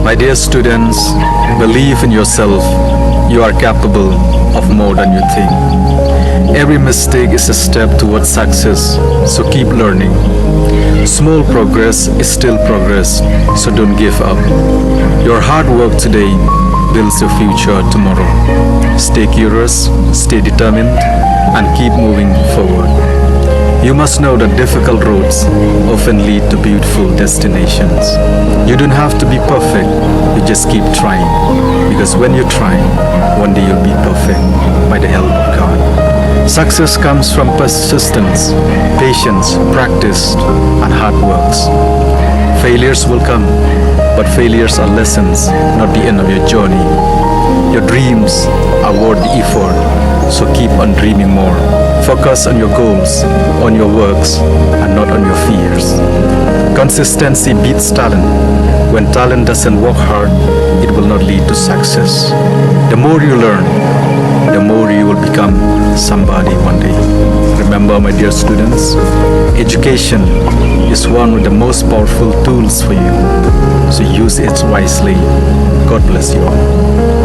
My dear students, believe in yourself. You are capable of more than you think. Every mistake is a step towards success, so keep learning. Small progress is still progress, so don't give up. Your hard work today builds your future tomorrow. Stay curious, stay determined, and keep moving forward. You must know that difficult roads often lead to beautiful destinations. You don't have to be perfect, you just keep trying. Because when you try, one day you'll be perfect by the help of God. Success comes from persistence, patience, practice, and hard works. Failures will come, but failures are lessons, not the end of your journey. Your dreams are worth the effort, so keep on dreaming more. Focus on your goals, on your works, and not on your fears. Consistency beats talent. When talent doesn't work hard, it will not lead to success. The more you learn, the more you will become somebody one day. Remember, my dear students, education is one of the most powerful tools for you. So use it wisely. God bless you all.